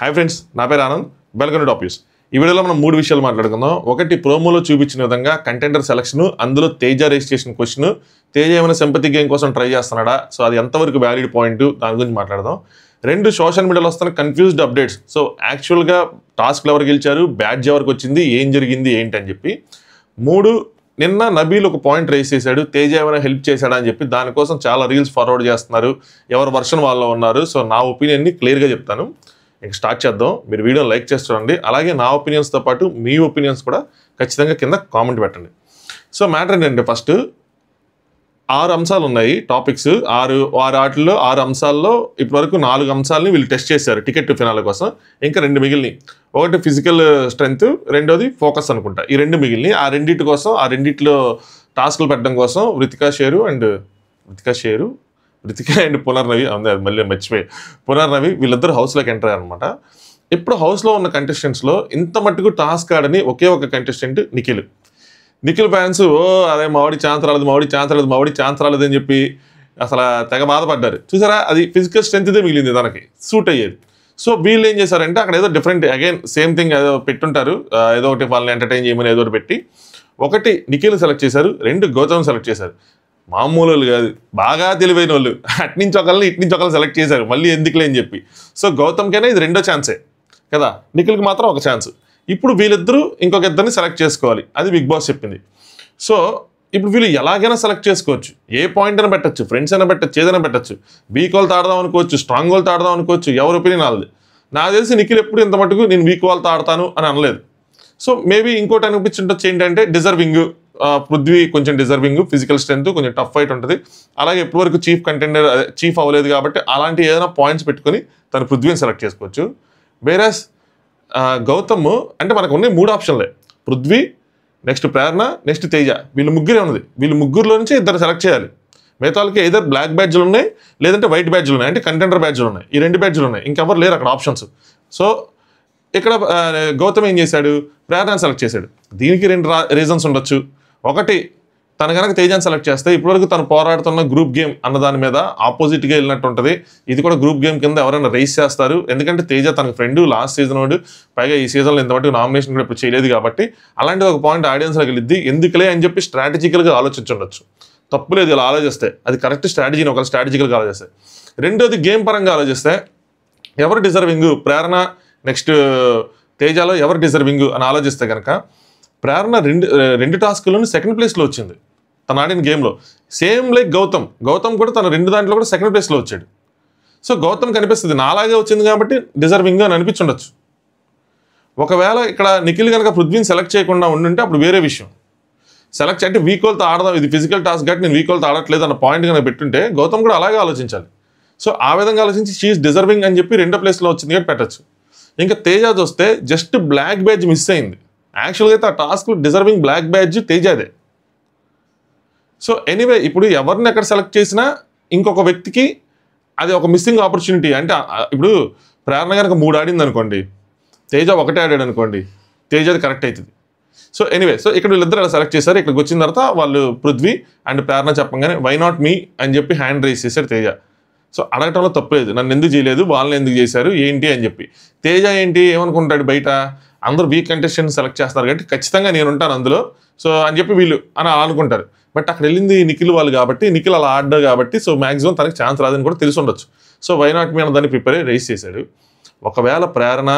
Hi friends, నా పేరు Anand. Welcome to top news. ఈ వీడియోలో మనం 3 విషయాలు మాట్లాడుకుందాం. ఒకటి, ప్రోమోలో చూపించిన విధంగా కంటెండర్ సెలక్షన్, అందులో తేజ రిజిస్ట్రేషన్ క్వశ్చన్. తేజ ఏమైనా సింపతి గేమ్ కోసం ట్రై చేస్తున్నాడా, సో అది ఎంతవరకు వ్యాలిడ్ పాయింట్, దాని గురించి మాట్లాడదాం. 2, సోషల్ మీడియాలో వస్తున్న కన్ఫ్యూజ్డ్ అప్డేట్స్. సో యాక్చువల్గా టాస్క్లు ఎవరు గెలిచారు, బ్యాడ్జ్ ఎవరికి వచ్చింది, ఏం జరిగింది ఏంటి అని చెప్పి. 3, నిన్న నబీల్ ఒక పాయింట్ రేస్ చేశాడు, తేజ ఏమైనా హెల్ప్ చేశాడా అని చెప్పి. దానికోసం చాలా రీల్స్ ఫార్వర్డ్ చేస్తున్నారు, ఎవరి వర్షన్ వాళ్ళు ఉన్నారు. సో నా ఒపీనియన్ని క్లియర్గా చెప్తాను. ఇంక స్టార్ట్ చేద్దాం. మీరు వీడియోని లైక్ చేసి చూడండి. అలాగే నా ఒపీనియన్స్తో పాటు మీ ఒపీనియన్స్ కూడా ఖచ్చితంగా కింద కామెంట్ పెట్టండి. సో మ్యాటర్ ఏంటంటే, ఫస్ట్ 6 అంశాలు ఉన్నాయి, టాపిక్స్. 6 వాటిల్లో 6 అంశాల్లో ఇప్పటివరకు 4 అంశాలని వీళ్ళు టెస్ట్ చేశారు టికెట్ టు ఫినాల కోసం. ఇంకా 2 మిగిలినాయి. ఒకటి ఫిజికల్ స్ట్రెంగ్త్, రెండోది ఫోకస్ అనుకుంటా. ఈ 2 మిగిలినాయి. ఆ రెండింటి కోసం, ఆ రెండిట్లో టాస్క్లు పెట్టడం కోసం రితికా అండ్ పునర్నవి, మళ్ళీ మర్చిపోయి, పునర్నవి వీళ్ళిద్దరు హౌస్లోకి ఎంటర్ అయ్యారనమాట. ఇప్పుడు హౌస్లో ఉన్న కంటెస్టెంట్స్లో ఇంత మట్టుకు టాస్క్ ఆడని ఒకే ఒక కంటెస్టెంట్ నిఖిల్ ఫ్యాన్స్ అదే మావిడి ఛాన్స్ రాలేదు అని చెప్పి అసలు తెగ బాధపడ్డారు. చూసారా, అది ఫిజికల్ స్ట్రెంగ్త్దే మిగిలింది తనకి, సూట్ అయ్యేది. సో వీళ్ళు ఏం చేశారంటే, అక్కడ ఏదో డిఫరెంట్, అగైన్ సేమ్ థింగ్ ఏదో పెట్టుంటారు, ఏదో ఒకటి వాళ్ళని ఎంటర్టైన్ చేయమని ఏదో ఒకటి పెట్టి. ఒకటి నిఖిల్ సెలెక్ట్ చేశారు, 2 గౌతమ్ సెలెక్ట్ చేశారు. మామూలు వాళ్ళు కాదు, బాగా తెలివైన వాళ్ళు. అట్నుంచి ఒకళ్ళని ఇట్నుంచి ఒకళ్ళు సెలెక్ట్ చేశారు, మళ్ళీ ఎందుకులే అని చెప్పి. సో గౌతమ్కైనా ఇది 2వ ఛాన్సే కదా, నిఖిల్కి మాత్రం ఒక ఛాన్స్. ఇప్పుడు వీళ్ళిద్దరూ ఇంకొక ఇద్దరిని సెలెక్ట్ చేసుకోవాలి, అది బిగ్ బాస్ చెప్పింది. సో ఇప్పుడు వీళ్ళు ఎలాగైనా సెలెక్ట్ చేసుకోవచ్చు, ఏ పాయింట్ అయినా పెట్టచ్చు, ఫ్రెండ్స్ అయినా పెట్టచ్చు, ఏదైనా పెట్టచ్చు. వీక్ వాళ్ళతో ఆడదాం అనుకోవచ్చు, స్ట్రాంగ్ వాళ్ళతో ఆడదాం అనుకోవచ్చు, ఎవరి ఒపీనియన్ వాళ్ళది. నాకు తెలిసి నిఖిల్ ఎప్పుడు ఇంత మటుకు నేను వీక్ వాళ్ళతో ఆడతాను అని అనలేదు. సో మేబీ ఇంకోటి అనిపించుంటొచ్చు ఏంటంటే, డిజర్వింగ్ పృథ్వీ కొంచెం డిజర్వింగ్, ఫిజికల్ స్ట్రెంత్, కొంచెం టఫ్ ఫైట్ ఉంటుంది. అలాగే ఎప్పటివరకు చీఫ్ అవ్వలేదు కాబట్టి అలాంటి ఏదైనా పాయింట్స్ పెట్టుకొని తను పృథ్వీని సెలెక్ట్ చేసుకోవచ్చు. వేరస్ గౌతమ్ అంటే మనకు ఉన్నాయి 3 ఆప్షన్లే, పృథ్వీ, నెక్స్ట్ ప్రేరణ, నెక్స్ట్ తేజ. వీళ్ళు ముగ్గురే ఉన్నది. వీళ్ళు ముగ్గురులో నుంచి ఇద్దరు సెలెక్ట్ చేయాలి. మిగతా వాళ్ళకి ఏదో బ్లాక్ బ్యాడ్జ్లు ఉన్నాయి, లేదంటే వైట్ బ్యాడ్జ్లు ఉన్నాయి, అంటే కంటెండర్ బ్యాడ్జ్లు ఉన్నాయి. ఈ 2 బ్యాడ్జ్లు ఉన్నాయి, ఇంకెవరు లేరు అక్కడ ఆప్షన్స్. సో ఇక్కడ గౌతమ్ ఏం చేశాడు, ప్రేరణ సెలెక్ట్ చేశాడు. దీనికి 2 రీజన్స్ ఉండొచ్చు. ఒకటి, తను కనుక తేజాన్ని సెలెక్ట్ చేస్తే ఇప్పటివరకు తను పోరాడుతున్న గ్రూప్ గేమ్ అన్న దాని మీద ఆపోజిట్గా వెళ్ళినట్టు ఉంటుంది. ఇది కూడా గ్రూప్ గేమ్ కింద ఎవరైనా రేస్ చేస్తారు. ఎందుకంటే తేజ తనకు ఫ్రెండ్, లాస్ట్ సీజన్ వాడు, పైగా ఈ సీజన్లో ఇంతవరకు నామినేషన్ కూడా ఇప్పుడు చేయలేదు కాబట్టి అలాంటి ఒక పాయింట్ ఆడియన్స్లోకి వెళ్ళిద్ది. ఎందుకులే అని చెప్పి స్ట్రాటజికల్గా ఆలోచించుండొచ్చు. తప్పులేదు ఇలా ఆలోచిస్తే, అది కరెక్ట్ స్ట్రాటజీని ఒకరు స్ట్రాటజికల్గా ఆలోచిస్తే. రెండోది, గేమ్ పరంగా ఆలోచిస్తే ఎవరు డిజర్వింగ్, ప్రేరణ నెక్స్ట్ తేజాలో ఎవరు డిజర్వింగ్ అని ఆలోచిస్తే కనుక, ప్రేరణ 2 టాస్క్లోనూ 2nd ప్లేస్లో వచ్చింది తను ఆడిన గేమ్లో. సేమ్ లైక్ గౌతమ్ కూడా తన 2 దాంట్లో కూడా 2nd ప్లేస్లో వచ్చాడు. సో గౌతమ్ కనిపిస్తుంది నాలాగే వచ్చింది కాబట్టి డిజర్వింగ్ అని అనిపించుండొచ్చు. ఒకవేళ ఇక్కడ నిఖిల్ కనుక పృథ్వీని సెలెక్ట్ చేయకుండా ఉండుంటే అప్పుడు వేరే విషయం. సెలెక్ట్ అంటే వీకోల్తో ఆడదాం, ఇది ఫిజికల్ టాస్క్ కాబట్టి నేను వీకోల్తో ఆడట్లేదు అన్న పాయింట్ కనుక పెట్టుంటే గౌతమ్ కూడా అలాగే ఆలోచించాలి. సో ఆ విధంగా ఆలోచించి షీఈస్ డిజర్వింగ్ అని చెప్పి 2వ ప్లేస్లో వచ్చింది కాబట్టి పెట్టచ్చు. ఇంకా తేజ చూస్తే జస్ట్ బ్లాక్ బ్యాడ్జ్ మిస్ అయింది. యాక్చువల్గా అయితే ఆ టాస్క్ డిజర్వింగ్ బ్లాక్ బ్యాడ్జ్ తేజాదే. సో ఎనీవే, ఇప్పుడు ఎవరిని ఎక్కడ సెలెక్ట్ చేసినా ఇంకొక వ్యక్తికి అది ఒక మిస్సింగ్ ఆపర్చునిటీ. అంటే ఇప్పుడు ప్రేరణ కనుక 3 ఆడింది అనుకోండి, తేజ 1 ఆడాడు అనుకోండి, తేజది కరెక్ట్ అవుతుంది. సో ఎనీవే, సో ఇక్కడ వీళ్ళిద్దరు అలా సెలెక్ట్ చేశారు. ఇక్కడికి వచ్చిన తర్వాత వాళ్ళు పృథ్వీ అండ్ ప్రేరణ చెప్పగానే వై నాట్ మీ అని చెప్పి హ్యాండ్ రైజ్ చేశారు తేజ. సో అడగటంలో తప్పలేదు, నన్ను ఎందుకు చేయలేదు, వాళ్ళని ఎందుకు చేశారు ఏంటి అని చెప్పి. తేజ ఏంటి ఏమనుకుంటాడు, బయట అందరూ వీక్ కంటెస్టెంట్ సెలెక్ట్ చేస్తారు కాబట్టి ఖచ్చితంగా నేను ఉంటాను అందులో, సో అని చెప్పి వీళ్ళు అని అనుకుంటారు. బట్ అక్కడ వెళ్ళింది నిఖిల్ వాళ్ళు కాబట్టి, నిఖిల్ అలా ఆడ్డాడు కాబట్టి, సో మ్యాక్సిమం తనకి ఛాన్స్ రాదని కూడా తెలిసి ఉండొచ్చు. సో వై నాట్ మీ అన్న దాన్ని ప్రిపేర్ రైస్ చేశాడు. ఒకవేళ ప్రేరణ,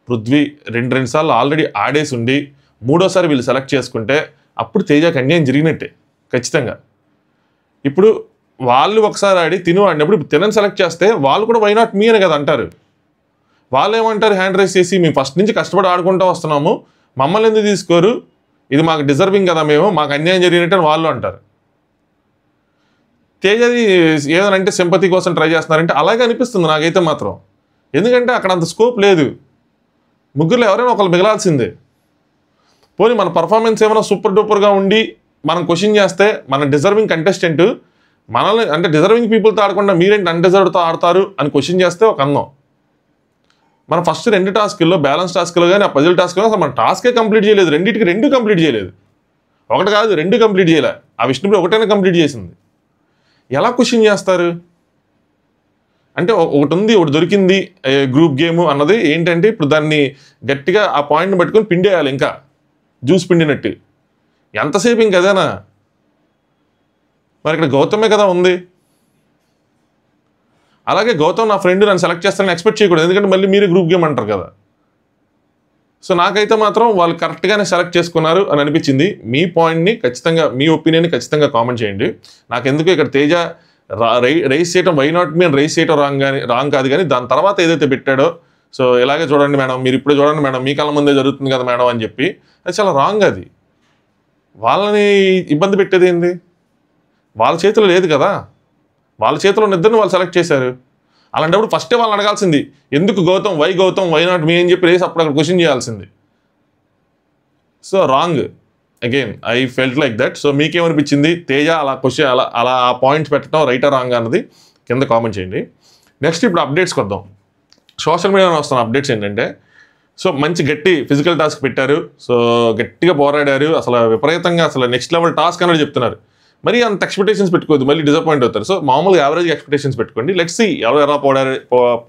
పృథ్వీ 2 సార్లు ఆల్రెడీ ఆడేసి ఉండి 3వసారి వీళ్ళు సెలెక్ట్ చేసుకుంటే అప్పుడు తేజకి అన్యాయం జరిగినట్టే ఖచ్చితంగా. ఇప్పుడు వాళ్ళు ఒకసారి ఆడి ఆడినప్పుడు తినని సెలెక్ట్ చేస్తే వాళ్ళు కూడా వై నాట్ మీ అని కదా అంటారు. వాళ్ళు ఏమంటారు, హ్యాండ్ రైస్ చేసి మేము ఫస్ట్ నుంచి కష్టపడి ఆడుకుంటూ వస్తున్నాము, మమ్మల్ని ఎందుకు తీసుకోరు, ఇది మాకు డిజర్వింగ్ కదా, మాకు అన్యాయం జరిగినట్టు అని వాళ్ళు అంటారు. తేజది ఏదనంటే సింపతి కోసం ట్రై చేస్తున్నారంటే అలాగే అనిపిస్తుంది నాకైతే మాత్రం. ఎందుకంటే అక్కడ అంత స్కోప్ లేదు, ముగ్గురులో ఎవరైనా ఒకళ్ళు మిగలాల్సిందే. పోనీ మన పర్ఫార్మెన్స్ ఏమైనా సూపర్ డూపర్గా ఉండి మనం క్వశ్చన్ చేస్తే మన డిజర్వింగ్ కంటెస్టెంట్ మనల్ని, అంటే డిజర్వింగ్ పీపుల్తో ఆడకుండా మీరేంటి అన్డిజర్వ్డ్తో ఆడతారు అని క్వశ్చన్ చేస్తే ఒక అందం. మనం ఫస్ట్ 2 టాస్కుల్లో, బ్యాలెన్స్ టాస్క్లో కానీ ఆ పజిల్ టాస్క్లో అసలు మన టాస్కే కంప్లీట్ చేయలేదు. 2 కంప్లీట్ చేయలేదు, 1 కాదు 2 కంప్లీట్ చేయలే. ఆ విష్ణుప్రియ 1 కంప్లీట్ చేసింది. ఎలా క్వశ్చన్ చేస్తారు? అంటే ఒకటి ఉంది, ఒకటి దొరికింది గ్రూప్ గేమ్ అన్నది ఏంటంటే ఇప్పుడు దాన్ని గట్టిగా ఆ పాయింట్ని పట్టుకొని పిండేయాలి, ఇంకా జ్యూస్ పిండినట్టు. ఎంతసేపు ఇంక అదేనా? మరి ఇక్కడ గౌతమే కదా ఉంది. అలాగే గౌతమ్ నా ఫ్రెండ్ నన్ను సెలెక్ట్ చేస్తానని ఎక్స్పెక్ట్ చేయకూడదు, ఎందుకంటే మళ్ళీ మీరే గ్రూప్ గేమ్ అంటారు కదా. సో నాకైతే మాత్రం వాళ్ళు కరెక్ట్గానే సెలెక్ట్ చేసుకున్నారు అని అనిపించింది. మీ పాయింట్ని ఖచ్చితంగా, మీ ఒపీనియన్ని ఖచ్చితంగా కామెంట్ చేయండి. నాకెందుకు ఇక్కడ తేజ రైస్ చేయడం వై నాట్ మీ అని రైస్ చేయడం రాంగ్ కాదు, కానీ దాని తర్వాత ఏదైతే పెట్టాడో, సో ఇలాగే చూడండి మేడం, మీరు ఇప్పుడు చూడండి మేడం, మీ కళ్ళ ముందే జరుగుతుంది కదా మేడం అని చెప్పి, అది చాలా రాంగ్. అది వాళ్ళని ఇబ్బంది పెట్టేది ఏంది? వాళ్ళ చేతిలో లేదు కదా, వాళ్ళ చేతిలో ఉన్న ఇద్దరిని వాళ్ళు సెలెక్ట్ చేశారు. అలాంటప్పుడు ఫస్టే వాళ్ళని అడగాల్సింది, ఎందుకు గౌతమ్, వై నాట్ మీ అని చెప్పి రేసి అప్పుడు అక్కడ క్వశ్చన్ చేయాల్సింది. So wrong. Again I felt like that. So మీకేమనిపించింది? తేజ అలా క్వశ్చన్ అలా ఆ పాయింట్స్ పెట్టడం రైటా రాంగ్ అన్నది కింద కామెంట్ చేయండి. నెక్స్ట్ ఇప్పుడు అప్డేట్స్కి వద్దాం. సోషల్ మీడియాలో వస్తున్న అప్డేట్స్ ఏంటంటే, సో మంచి గట్టి ఫిజికల్ టాస్క్ పెట్టారు, సో గట్టిగా పోరాడారు, అసలు విపరీతంగా అసలు నెక్స్ట్ లెవెల్ టాస్క్ అనేది చెప్తున్నారు. మరి అంత ఎక్స్పెక్టేషన్స్ పెట్టుకోవద్దు, మళ్ళీ డిసప్పాయింట్ అవుతారు. సో మామూలుగా యావరేజ్ ఎక్స్పెక్టేషన్స్ పెట్టుకోండి. లెట్స్ సీ ఎవరు ఎలా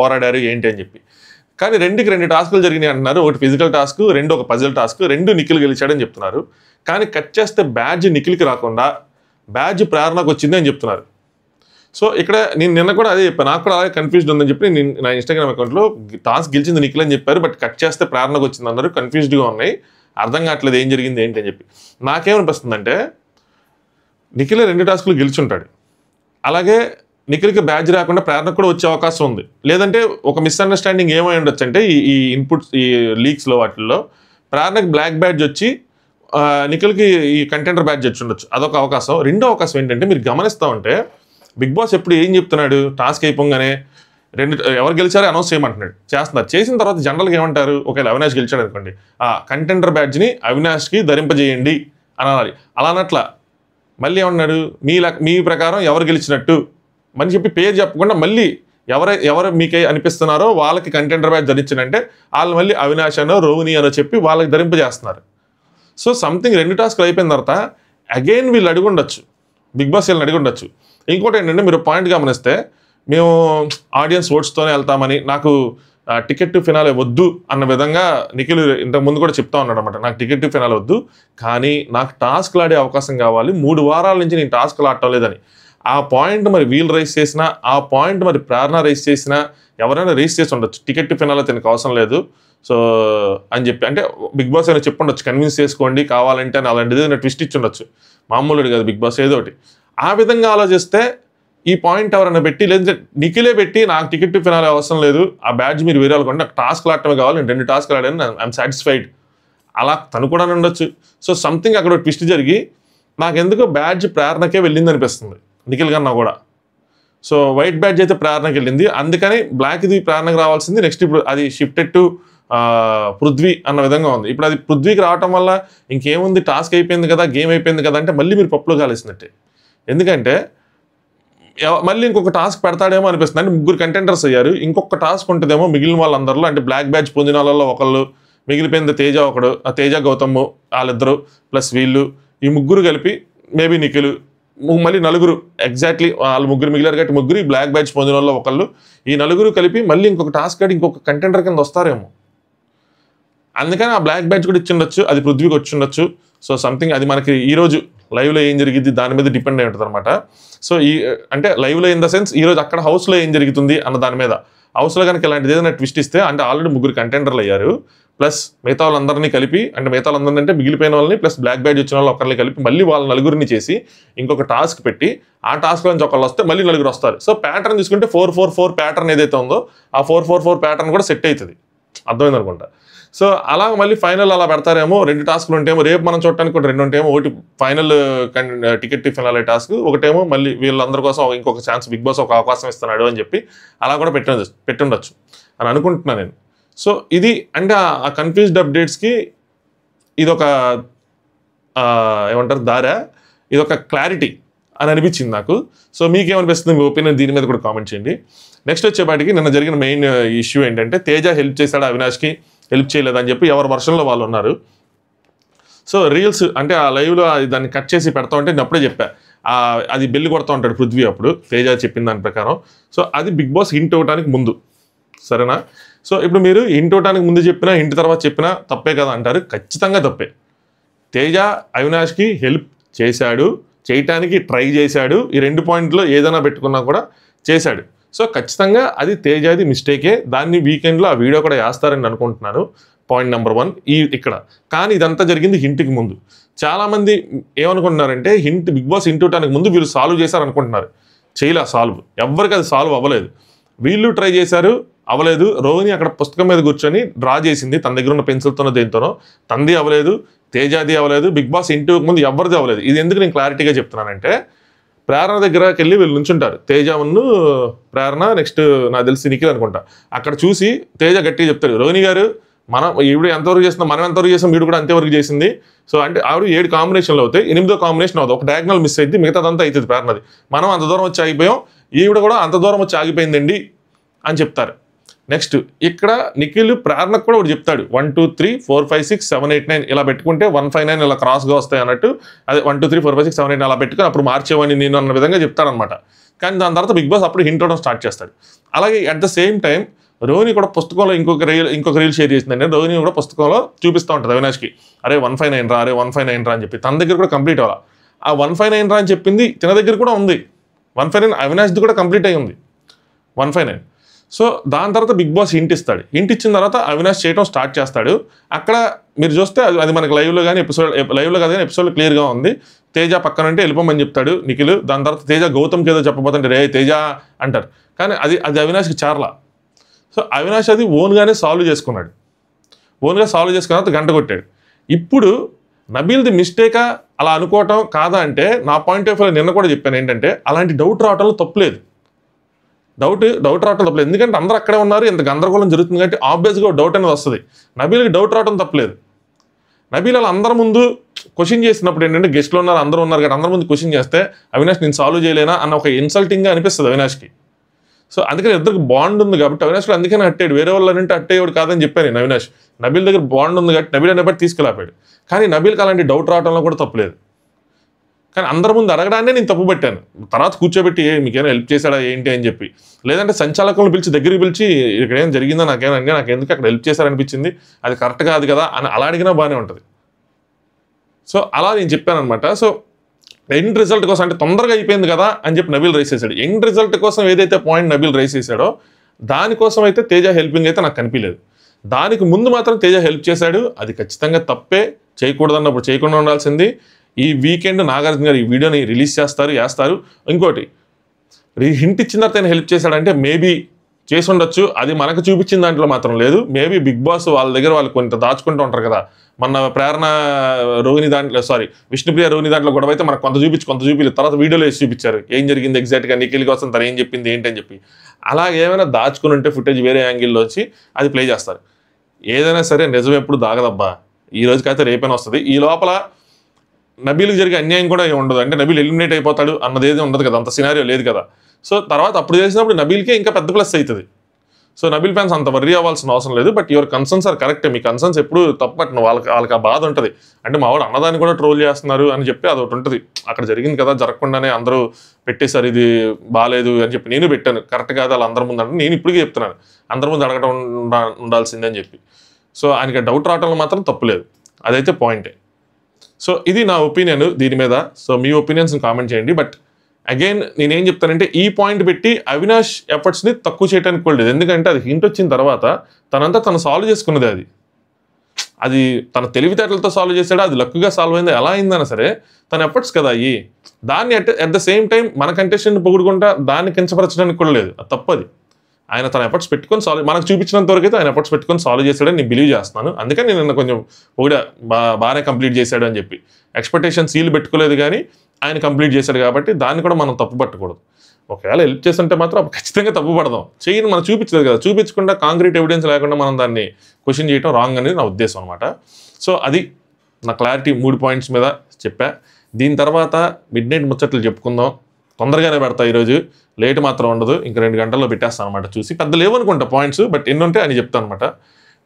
పోరాడారు ఏంటి అని చెప్పి. కానీ 2 టాస్కులు జరిగినాయి అంటున్నారు. ఒకటి ఫిజికల్ టాస్క్, 2 ఒక పజిల్ టాస్క్, 2 నిఖిల్ గెలిచాడని చెప్తున్నారు. కానీ కట్ చేస్తే బ్యాడ్జ్ నిఖిల్కి రాకుండా బ్యాడ్జ్ ప్రేరణకు వచ్చింది అని చెప్తున్నారు. సో ఇక్కడ నేను నిన్న కూడా అదే చెప్పాను, నాకు కూడా అలాగే కన్ఫ్యూజ్డ్ ఉందని చెప్పి నేను నా ఇన్స్టాగ్రామ్ అకౌంట్లో టాస్క్ గెలిచింది నిఖిల్ అని చెప్పారు, బట్ కట్ చేస్తే ప్రేరణకు వచ్చింది అందరూ కన్ఫ్యూజ్డ్గా ఉన్నాయి, అర్థం కావట్లేదు ఏం జరిగింది ఏంటి అని చెప్పి. నాకేమనిపిస్తుందంటే నిఖిల్ 2 టాస్కులు గెలిచుంటాడు, అలాగే నిఖిల్కి బ్యాడ్జ్ రాకుండా ప్రేరణకు కూడా వచ్చే అవకాశం ఉంది. లేదంటే ఒక మిస్అండర్స్టాండింగ్ ఏమై ఉండొచ్చు అంటే ఈ ఇన్పుట్స్, ఈ లీక్స్లో వాటిల్లో ప్రేరణకు బ్లాక్ బ్యాడ్జ్ వచ్చి నిఖిల్కి ఈ కంటెండర్ బ్యాడ్జ్ వచ్చి ఉండొచ్చు, అదొక అవకాశం. రెండో అవకాశం ఏంటంటే మీరు గమనిస్తూ ఉంటే బిగ్ బాస్ ఎప్పుడు ఏం చెప్తున్నాడు, టాస్క్ అయిపోగానే ఎవరు గెలిచారో అనౌన్స్ చేయమంటున్నాడు, చేస్తున్నారు. చేసిన తర్వాత జనరల్గా ఏమంటారు, ఒకవేళ అవినాష్ గెలిచాడు అనుకోండి, ఆ కంటెండర్ బ్యాడ్జ్ని అవినాష్కి ధరింపజేయండి అనాలి. అలా అన్నట్ల మళ్ళీ ఏమన్నాడు, మీ ప్రకారం ఎవరు గెలిచినట్టు అని చెప్పి పేరు చెప్పకుండా మళ్ళీ ఎవరు మీకు అనిపిస్తున్నారో వాళ్ళకి కంటెండర్ బ్యాడ్జ్ ధరించినంటే వాళ్ళు మళ్ళీ అవినాష్ అనో రోహిణి అనో చెప్పి వాళ్ళకి ధరింపజేస్తున్నారు. సో సంథింగ్ 2 టాస్క్లు అయిపోయిన తర్వాత అగైన్ వీళ్ళు అడిగుండొచ్చు, బిగ్ బాస్ వీళ్ళని అడిగుండొచ్చు. ఇంకోటి ఏంటంటే మీరు పాయింట్ గమనిస్తే, మేము ఆడియన్స్ ఓట్స్తోనే వెళ్తామని, నాకు టికెట్ టు ఫినాలే వద్దు అన్న విధంగా నిఖిల్ ఇంతకుముందు కూడా చెప్తా ఉన్నాడు అనమాట, నాకు టికెట్ టు ఫినాలే వద్దు, కానీ నాకు టాస్క్లు ఆడే అవకాశం కావాలి, 3 వారాల నుంచి నేను టాస్క్లు ఆడటం లేదని. ఆ పాయింట్ మరి వీళ్ళు రైస్ చేసినా, ఆ పాయింట్ మరి ప్రేరణ రైస్ చేసినా, ఎవరైనా రైస్ చేసి ఉండొచ్చు, టికెట్ టు ఫినాలే తనకు అవసరం లేదు సో అని చెప్పి. అంటే బిగ్ బాస్ అయినా చెప్పుండొచ్చు, కన్విన్స్ చేసుకోండి కావాలంటే అని, అలాంటిది ఏదైనా ట్విస్ట్ ఇచ్చి ఉండొచ్చు, మామూలుడు కాదు బిగ్ బాస్ ఏదో ఒకటి. ఆ విధంగా ఆలోచిస్తే ఈ పాయింట్ ఎవరైనా పెట్టి, లేదంటే నిఖిలే పెట్టి నాకు టికెట్ టు ఫినాలే అవసరం లేదు, ఆ బ్యాడ్జ్ మీరు వేరే వాళ్ళకుంటే నాకు టాస్క్లు ఆడటమే కావాలి, నేను 2 టాస్క్లు ఆడాను, ఐఎమ్ సాటిస్ఫైడ్, అలా తను కూడా ఉండొచ్చు. సో సంథింగ్ అక్కడ ట్విస్ట్ జరిగి నాకెందుకో బ్యాడ్జ్ ప్రేరణకే వెళ్ళింది అనిపిస్తుంది నిఖిల్ కన్నా కూడా. సో వైట్ బ్యాడ్జ్ అయితే ప్రేరణకి వెళ్ళింది, అందుకని బ్లాక్ ఇది ప్రేరణకు రావాల్సింది. నెక్స్ట్ ఇప్పుడు అది షిఫ్టెడ్ టు పృథ్వీ అన్న విధంగా ఉంది. ఇప్పుడు అది పృథ్వీకి రావటం వల్ల ఇంకేముంది, టాస్క్ అయిపోయింది కదా, గేమ్ అయిపోయింది కదా అంటే మళ్ళీ మీరు పప్పులో కాలేసినట్టే. ఎందుకంటే మళ్ళీ ఇంకొక టాస్క్ పెడతాడేమో అనిపిస్తుంది. అంటే 3 కంటెండర్స్ అయ్యారు, ఇంకొక టాస్క్ ఉంటుందేమో మిగిలిన వాళ్ళందరిలో, అంటే బ్లాక్ బ్యాడ్జ్ పొందిన వాళ్ళలో ఒకళ్ళు, మిగిలిపోయింది తేజ ఒకడు, ఆ తేజ గౌతమ్ వాళ్ళిద్దరు ప్లస్ వీళ్ళు, ఈ 3 కలిపి మేబీ నిఖిల్, మళ్ళీ 4 ఎగ్జాక్ట్లీ వాళ్ళు 3 మిగిలారు కాబట్టి 3 ఈ బ్లాక్ బ్యాడ్జ్ పొందిన వాళ్ళలో ఒకళ్ళు, ఈ 4 కలిపి మళ్ళీ ఇంకొక టాస్క్ ఆడి ఇంకొక కంటెండర్ కింద వస్తారేమో. అందుకని ఆ బ్లాక్ బ్యాడ్జ్ కూడా ఇచ్చిండొచ్చు, అది పృథ్వీకి వచ్చి ఉండొచ్చు. సో సంథింగ్ అది మనకి ఈరోజు లైవ్లో ఏం జరిగింది దాని మీద డిపెండ్ అయి ఉంటుంది అనమాట. సో అంటే లైవ్లో ఇన్ ద సెన్స్ ఈరోజు అక్కడ హౌస్లో ఏం జరుగుతుంది అన్న దాని మీద. హౌస్లో కనుక ఇలాంటిది ఏదైనా ట్విస్ట్ ఇస్తే, అంటే ఆల్రెడీ 3 కంటెండర్లు అయ్యారు, ప్లస్ మిగతా వాళ్ళందరినీ కలిపి, అంటే మిగతా వాళ్ళందరినీ అంటే మిగిలిపోయిన వాళ్ళని ప్లస్ బ్లాక్ బ్యాడ్జ్ వచ్చిన వాళ్ళు ఒకరిని కలిపి మళ్ళీ వాళ్ళ 4 చేసి ఇంకొక టాస్క్ పెట్టి, ఆ టాస్క్ నుంచి ఒకళ్ళు వస్తే మళ్ళీ 4 వస్తారు. సో ప్యాటర్న్ తీసుకుంటే 4-4-4 ప్యాటర్న్ ఏదైతే ఉందో ఆ 4-4-4 ప్యాటర్న్ కూడా సెట్ అవుతుంది, అర్థమైంది అనుకుంటా. సో అలా మళ్ళీ ఫైనల్ అలా పెడతారేమో, 2 టాస్క్లు ఉంటాయేమో, రేపు మనం చూడటానికి కూడా 2 ఉంటాయేమో, ఒకటి final ticket to finale task, ఒకటేమో మళ్ళీ వీళ్ళందరి కోసం ఇంకొక ఛాన్స్ బిగ్ బాస్ ఒక అవకాశం ఇస్తున్నాడు అని చెప్పి అలా కూడా పెట్టుండొచ్చు అని అనుకుంటున్నాను నేను. సో ఇది అంటే ఆ కన్ఫ్యూజ్డ్ అప్డేట్స్కి ఇదొక ఏమంటారు దారా, ఇదొక క్లారిటీ అని అనిపించింది నాకు. సో మీకేమనిపిస్తుంది, మీ ఒపీనియన్ దీని మీద కూడా కామెంట్ చేయండి. నెక్స్ట్ వచ్చేపాటికి నిన్న జరిగిన మెయిన్ ఇష్యూ ఏంటంటే, తేజ హెల్ప్ చేశాడు అవినాష్కి, హెల్ప్ చేయలేదని చెప్పి ఎవరి వర్షన్లో వాళ్ళు ఉన్నారు. సో రీల్స్ అంటే ఆ లైవ్లో దాన్ని కట్ చేసి పెడతా ఉంటే నేను అప్పుడే చెప్పా, అది బెల్లి కొడతా ఉంటాడు పృథ్వీ అప్పుడు తేజ చెప్పిన దాని ప్రకారం. సో అది బిగ్ బాస్ హింట్ ఇవ్వడానికి ముందు, సరేనా? సో ఇప్పుడు మీరు హింట్ ఇవ్వడానికి ముందు చెప్పినా హింట్ తర్వాత చెప్పినా తప్పే కదా అంటారు. ఖచ్చితంగా తప్పే. తేజ అవినాష్కి హెల్ప్ చేశాడు, చేయటానికి ట్రై చేశాడు. ఈ 2 పాయింట్లో ఏదైనా పెట్టుకున్నా కూడా చేశాడు. సో ఖచ్చితంగా అది తేజది మిస్టేకే. దాన్ని వీకెండ్లో ఆ వీడియో కూడా వేస్తారని అనుకుంటున్నాను. పాయింట్ నెంబర్ 1 ఇక్కడ. కానీ ఇదంతా జరిగింది హింట్కి ముందు. చాలామంది ఏమనుకుంటున్నారంటే బిగ్ బాస్ హింట్ ఇవ్వడానికి ముందు వీళ్ళు సాల్వ్ చేశారనుకుంటున్నారు. చేయలే సాల్వ్, ఎవ్వరికి అది సాల్వ్ అవ్వలేదు. వీళ్ళు ట్రై చేశారు, అవ్వలేదు. రోహిణి అక్కడ పుస్తకం మీద కూర్చొని డ్రా చేసింది తన దగ్గర ఉన్న పెన్సిల్తోనో దేనితోనో, తంది అవ్వలేదు, తేజాది అవ్వలేదు, బిగ్ బాస్ హింట్ ముందు ఎవరిది అవ్వలేదు. ఇది ఎందుకు నేను క్లారిటీగా చెప్తున్నానంటే ప్రేరణ దగ్గరకి వెళ్ళి వీళ్ళు నుంచుంటారు, తేజను ప్రేరణ, నెక్స్ట్ నాకు తెలిసి నిఖిల్ అనుకుంటా. అక్కడ చూసి తేజ గట్టిగా చెప్తాడు, రోహిణి గారు మనం ఈవిడ ఎంతవరకు చేస్తున్నాం, మనం ఎంతవరకు చేస్తాం, వీడు కూడా అంతవరకు చేసింది. సో అంటే ఆవిడ 7 కాంబినేషన్లు అవుతాయి, 8వ కాంబినేషన్ అవుతుంది, ఒక డయాగ్నల్ మిస్ అయింది, మిగతాదంతా అవుతుంది ప్రేరణది. మనం అంత దూరం వచ్చి ఆగిపోయాం, ఈవిడ కూడా అంత దూరం వచ్చి ఆగిపోయిందండి అని చెప్తారు. నెక్స్ట్ ఇక్కడ నిఖిల్ ప్రేరణకు కూడా ఒకటి చెప్తాడు, 1 2 3 4 5 6 7 8 9 ఇలా పెట్టుకుంటే 159 ఇలా క్రాస్గా వస్తాయి అన్నట్టు. అదే 1 2 3 4 5 6 7 8 అలా పెట్టుకుని అప్పుడు మార్చేవాడిని నేను అన్న విధంగా చెప్తాడనమాట. కానీ దాని తర్వాత బిగ్ బాస్ అప్పుడు హింట్ ఇవ్వడం స్టార్ట్ చేస్తాడు. అలాగే at the same time Rohini కూడా పుస్తకంలో ఇంకొక రీల్ షేర్ చేసిందండి. రోహిణి కూడా పుస్తకంలో చూపిస్తూ ఉంటుంది అవినాష్కి, అరే 159 రా, అరే 159 రా అని చెప్పి. తన దగ్గర కూడా కంప్లీట్ అవ్వాలి. ఆ 159 రా అని చెప్పింది తన దగ్గర కూడా ఉంది. 159 అవినాష్ది కూడా కంప్లీట్ అయ్యి ఉంది 159. సో దాని తర్వాత బిగ్ బాస్ హింట్ ఇస్తాడు. హింట్ ఇచ్చిన తర్వాత అవినాష్ చేయడం స్టార్ట్ చేస్తాడు. అక్కడ మీరు చూస్తే అది మనకి లైవ్లో కానీ లైవ్లో కాదు కానీ ఎపిసోడ్లో క్లియర్గా ఉంది. తేజ పక్కన అంటే వెళ్ళిపోమని చెప్తాడు నిఖిల్. దాని తర్వాత తేజ గౌతమ్కి ఏదో చెప్పబోతుంటే రే తేజ అంటారు. కానీ అది అవినాష్కి చార్లా. సో అవినాష్ అది ఓన్గానే సాల్వ్ చేసుకున్నాడు. ఓన్గా సాల్వ్ చేసుకున్న తర్వాత గంట కొట్టాడు. ఇప్పుడు నబీల్ది మిస్టేకా అలా అనుకోవటం కాదా అంటే నా పాయింట్ ఆఫ్ వ్యూ నిన్న కూడా చెప్పాను ఏంటంటే అలాంటి డౌట్ రావటంలో తప్పులేదు. డౌట్ రావటం తప్పలేదు. ఎందుకంటే అందరూ అక్కడే ఉన్నారు, ఇంత గందరగోళం జరుగుతుంది కాబట్టి ఆబ్వియస్గా డౌట్ అనేది వస్తుంది. నబీల్కి డౌట్ రావడం తప్పలేదు. నబీల్ అలా అందరి ముందు క్వశ్చన్ చేసినప్పుడు ఏంటంటే గెస్ట్లు ఉన్నారు, అందరూ ఉన్నారు కాబట్టి అందరి ముందు క్వశ్చన్ చేస్తే అవినాష్ నేను సాల్వ్ చేయలేనా అన్న ఒక ఇన్సల్టింగ్గా అనిపిస్తుంది అవినాష్కి. సో అందుకని ఇద్దరికి బాండ్ ఉంది కాబట్టి అవినాష్ అందుకని అట్టాడు. వేరే వాళ్ళంటే అట్టేవాడు కాదని చెప్పాను నేను. అవినాష్ నబీల్ దగ్గర బాండ్ ఉంది కాబట్టి నబీల్ అనేప్పటి తీసుకెళ్ళాపాడు. కానీ నబీల్కి అలాంటి డౌట్ రావడంలో కూడా తప్పలేదు. కానీ అందరి ముందు అడగడాన్నే నేను తప్పు పెట్టాను. తర్వాత కూర్చోబెట్టి మీకేమైనా హెల్ప్ చేశాడా ఏంటి అని చెప్పి, లేదంటే సంచాలకులను పిలిచి దగ్గరికి పిలిచి ఇక్కడ ఏం జరిగిందో నాకు ఎందుకు అక్కడ హెల్ప్ చేశారనిపించింది, అది కరెక్ట్ కాదు కదా అని అలా అడిగినా బాగానే ఉంటుంది. సో అలా నేను చెప్పాను అనమాట. సో ఎండ్ రిజల్ట్ కోసం అంటే తొందరగా అయిపోయింది కదా అని చెప్పి నబీల్ రైస్ చేశాడు. ఎండ్ రిజల్ట్ కోసం ఏదైతే పాయింట్ నబీల్ రైస్ చేశాడో దానికోసం అయితే తేజ హెల్పింగ్ అయితే నాకు కనిపించలేదు. దానికి ముందు మాత్రం తేజ హెల్ప్ చేశాడు. అది ఖచ్చితంగా తప్పే. చేయకూడదన్నప్పుడు చేయకుండా ఉండాల్సింది. ఈ వీకెండ్ నాగార్జున గారు ఈ వీడియోని రిలీజ్ చేస్తారు. ఇంకోటి హింట్ ఇచ్చిన తర్వాత ఆయన హెల్ప్ చేశాడంటే మేబీ చేసి ఉండొచ్చు. అది మనకు చూపించిన దాంట్లో మాత్రం లేదు. మేబీ బిగ్ బాస్ వాళ్ళ దగ్గర వాళ్ళు కొంత దాచుకుంటూ ఉంటారు కదా. మన ప్రేరణ రోహిణి దాంట్లో విష్ణుప్రియ రోహిణి దాంట్లో గొడవ అయితే మనకు కొంత చూపించలేదు. తర్వాత వీడియోలో వేసి చూపించారు ఏం జరిగింది ఎగ్జాక్ట్గా, నిఖిల్ కోసం తను ఏం చెప్పింది ఏంటని చెప్పి. అలా ఏమైనా దాచుకుని ఉంటే ఫుటేజ్ వేరే యాంగిల్లో వచ్చి అది ప్లే చేస్తారు. ఏదైనా సరే నిజం ఎప్పుడు దాగదబ్బా. ఈ రోజుకైతే రేపైనా వస్తుంది. ఈ లోపల నబీల్కి జరిగే అన్యాయం కూడా ఏమి ఉండదు. అంటే నబీల్ ఎలిమినేట్ అయిపోతాడు అన్నది ఏది ఉండదు కదా, అంత సినారియో లేదు కదా. సో తర్వాత అప్పుడు చేసినప్పుడు నబీల్కే ఇంకా పెద్ద ప్లస్ అవుతుంది. సో నబీల్ ఫ్యాన్స్ అంత వర్రీ అవ్వాల్సిన అవసరం లేదు. బట్ యువర్ కన్సర్న్స్ ఆర్ కరెక్టే. మీ కన్సర్న్స్ ఎప్పుడు తప్పట్ను. వాళ్ళకి ఆ బాధ ఉంటుంది. అంటే మా వాడు అన్నదాన్ని కూడా ట్రోల్ చేస్తున్నారు అని చెప్పి అదొకటి ఉంటుంది. అక్కడ జరిగింది కదా, జరగకుండానే అందరూ పెట్టేశారు, ఇది బాగాలేదు అని చెప్పి నేను పెట్టాను. కరెక్ట్ కాదు అలా అందరి ముందు అంటే నేను ఇప్పటికీ చెప్తున్నాను అందరి ముందు అడగడం ఉండాల్సిందే అని చెప్పి. సో ఆయనకి డౌట్ రావడంలో మాత్రం తప్పులేదు. అదైతే పాయింటే. సో ఇది నా ఒపీనియన్ దీని మీద. సో మీ ఒపీనియన్స్ని కామెంట్ చేయండి. బట్ అగైన్ నేనేం చెప్తానంటే ఈ పాయింట్ పెట్టి అవినాష్ ఎఫర్ట్స్ని తక్కువ చేయడానికి కూడా లేదు. ఎందుకంటే అది హింట్ వచ్చిన తర్వాత తనంతా తను సాల్వ్ చేసుకున్నది. అది తన తెలివితేటలతో సాల్వ్ చేశాడు, అది లక్కుగా సాల్వ్ అయింది. ఎలా అయిందన్నా సరే తన ఎఫర్ట్స్ కదా అయ్యి. దాన్ని అట్ ద సేమ్ టైం మన కంటెస్టెంట్ పొగుడుకుంటా దాన్ని కించపరచడానికి కూడా లేదు. అది తప్పది. ఆయన తన ఎఫర్ట్స్ పెట్టుకొని సాల్వ్ మనకు చూపించినంత వరకు అయితే ఆయన ఎఫర్ట్స్ పెట్టుకొని సాల్వ్ చేశాడని నేను బిలీవ్ చేస్తున్నాను. అందుకని నేను నిన్న కొంచెం బాగానే కంప్లీట్ చేశాడు అని చెప్పి ఎక్స్పెక్టేషన్ సీల్ పెట్టుకోలేదు, కానీ ఆయన కంప్లీట్ చేశాడు కాబట్టి దాన్ని కూడా మనం తప్పు పట్టకూడదు. ఒకవేళ హెల్ప్ చేస్తుంటే మాత్రం ఖచ్చితంగా తప్పు పడదాం. చేయని మనం చూపించలేదు కదా, చూపించకుండా కాంక్రీట్ ఎవిడెన్స్ లేకుండా మనం దాన్ని క్వశ్చన్ చేయడం రాంగ్ అనేది నా ఉద్దేశం అనమాట. సో అది నా క్లారిటీ 3 పాయింట్స్ మీద చెప్పా. దీని తర్వాత మిడ్ నైట్ ముచ్చట్లు చెప్పుకుందాం. తొందరగానే పెడతా ఈరోజు, లేట్ మాత్రం ఉండదు. ఇంక 2 గంటల్లో పెట్టేస్తాను అనమాట. చూసి పెద్ద లేవనుకుంటా పాయింట్స్, బట్ ఎన్ని ఉంటే అని చెప్తాను అనమాట.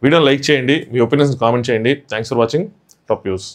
వీడియోని లైక్ చేయండి, మీ ఒపీనియన్స్ కామెంట్ చేయండి. Thanks for watching. Top news.